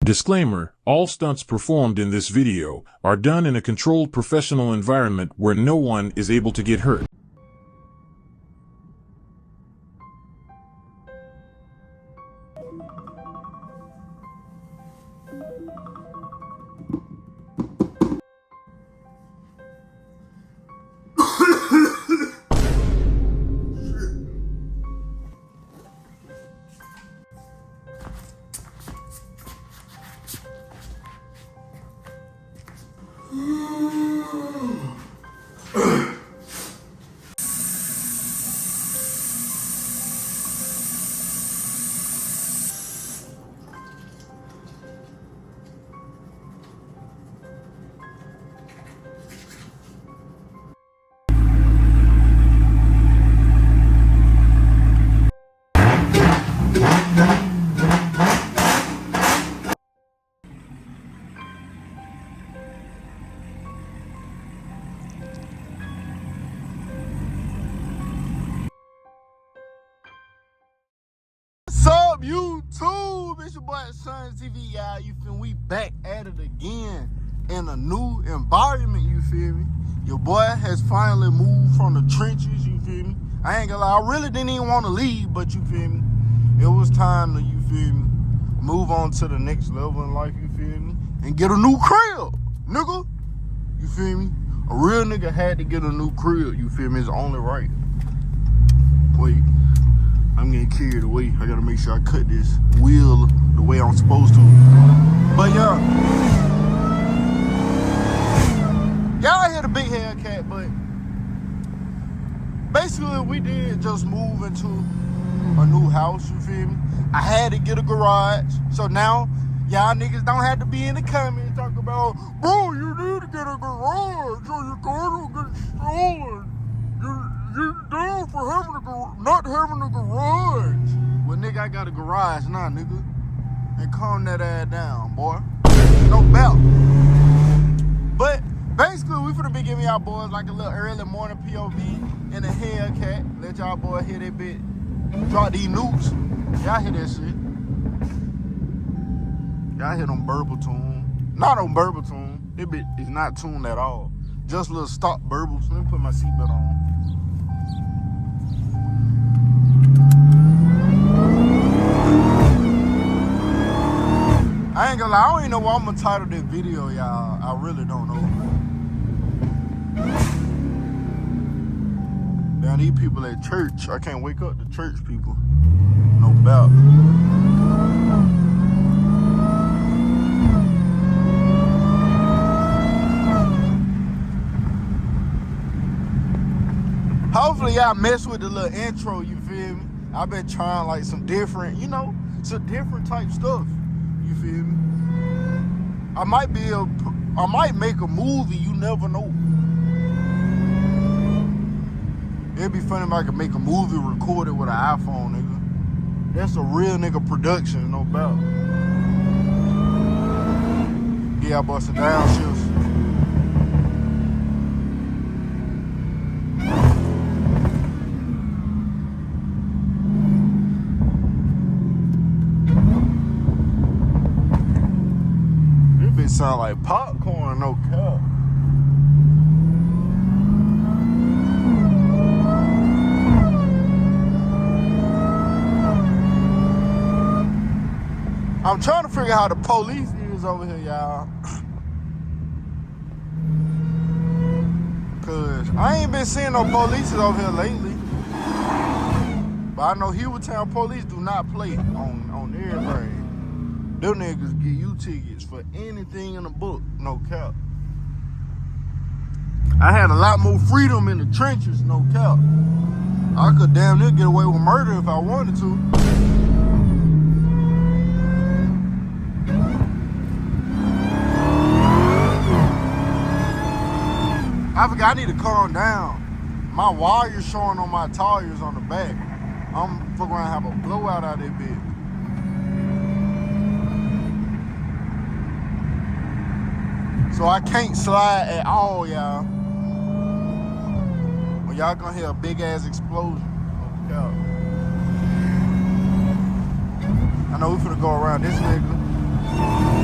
Disclaimer, all stunts performed in this video are done in a controlled professional environment where no one is able to get hurt. What's up, YouTube? It's your boy Son TV, y'all. You feel me? We back at it again in a new environment, you feel me? Your boy has finally moved from the trenches, you feel me? I ain't gonna lie, I really didn't even want to leave, but you feel me? It was time to, you feel me, move on to the next level in life, you feel me? And get a new crib, nigga. You feel me? A real nigga had to get a new crib, you feel me? It's only right. Wait. I'm getting carried away. I gotta make sure I cut this wheel the way I'm supposed to. But yeah, y'all hear the big Hellcat, but basically we did just move into a new house, you feel me? I had to get a garage, so now y'all niggas don't have to be in the comments talking about, bro, you need to get a garage or your car will get stolen. You're down for not having a garage. Well, nigga, I got a garage now, nigga. And calm that ass down, boy. No doubt. But basically, we finna be giving y'all boys like a little early morning POV in a Hellcat. Let y'all boys hear that bit. Drop these nukes. Y'all hear that shit. Y'all hear them burble tune. Not on burble tune. That bit is not tuned at all. Just little stock burbles. Let me put my seatbelt on. I ain't gonna lie, I don't even know what I'm gonna title this video, y'all. I really don't know. Now these people at church, I can't wake up the church people. No doubt. Hopefully y'all mess with the little intro, you feel me? I've been trying like some different, you know, some different type stuff. You feel me? I might make a movie, you never know. It'd be funny if I could make a movie recorded with an iPhone, nigga. That's a real nigga production, no doubt. Yeah, I bust some downshifts. Sound like popcorn, no cap. I'm trying to figure out how the police is over here, y'all. Cause I ain't been seeing no police over here lately. But I know Hellcat police do not play on everything. Them niggas give you tickets for anything in the book, no cap. I had a lot more freedom in the trenches, no cap. I could damn near get away with murder if I wanted to. I forgot I need to calm down. My wire's showing on my tires on the back. I'm fucking around have a blowout out of that bitch. So I can't slide at all, y'all. Well, y'all gonna hear a big ass explosion. Oh, I know we finna go around this nigga.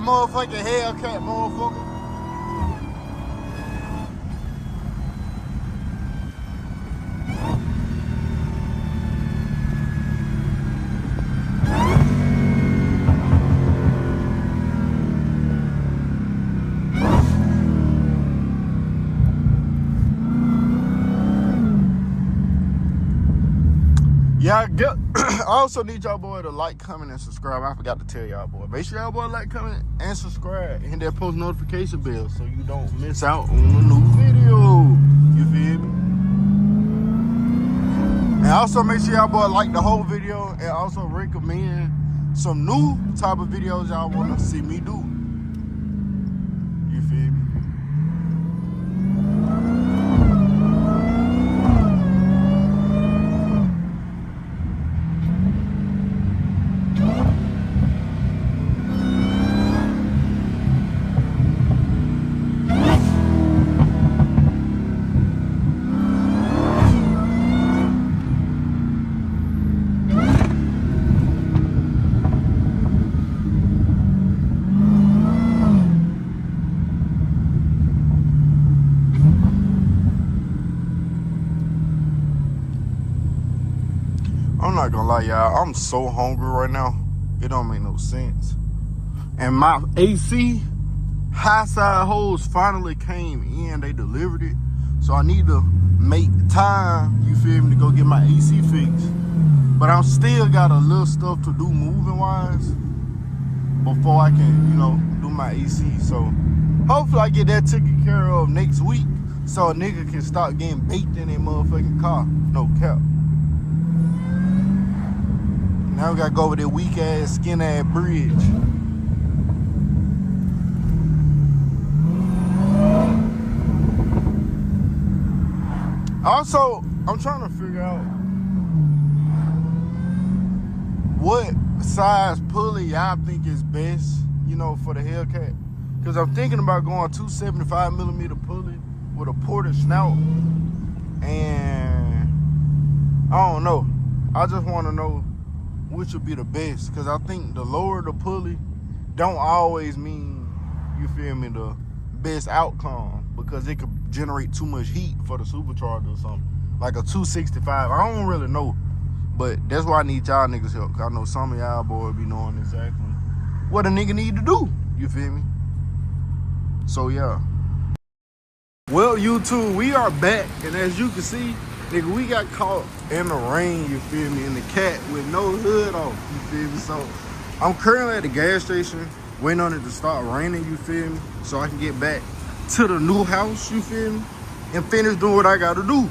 that motherfucking Hellcat, motherfucker. Yeah, I also need y'all boy to like, comment, and subscribe. I forgot to tell y'all boy. Make sure y'all boy like, comment, and subscribe. And hit that post notification bell so you don't miss out on a new video. You feel me? And also make sure y'all boy like the whole video and also recommend some new type of videos y'all want to see me do. You feel me? I'm not gonna lie, y'all. I'm so hungry right now. It don't make no sense. And my AC high side hose finally came in. They delivered it. So I need to make time, you feel me, to go get my AC fixed. But I still got a little stuff to do moving wise before I can, you know, do my AC. So hopefully I get that taken care of next week so a nigga can start getting baked in that motherfucking car. No cap. Now we gotta go over that weak ass, skin ass bridge. Also, I'm trying to figure out what size pulley y'all think is best, you know, for the Hellcat. Cause I'm thinking about going 275mm pulley with a ported snout. And I don't know. I just wanna know which would be the best, because I think the lower the pulley don't always mean, you feel me, the best outcome, because it could generate too much heat for the supercharger or something. Like a 265, I don't really know, but that's why I need y'all niggas help, because I know some of y'all boys be knowing exactly what a nigga need to do, you feel me? So yeah. Well, YouTube, we are back, and as you can see, nigga, we got caught in the rain, you feel me, in the cat with no hood off, you feel me? So I'm currently at the gas station waiting on it to start raining, you feel me, so I can get back to the new house, you feel me, and finish doing what I gotta do.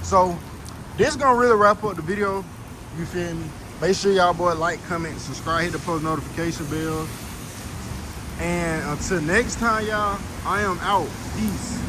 So this gonna really wrap up the video, you feel me? Make sure y'all boy like, comment, subscribe, hit the post notification bell. And until next time, y'all, I am out. Peace.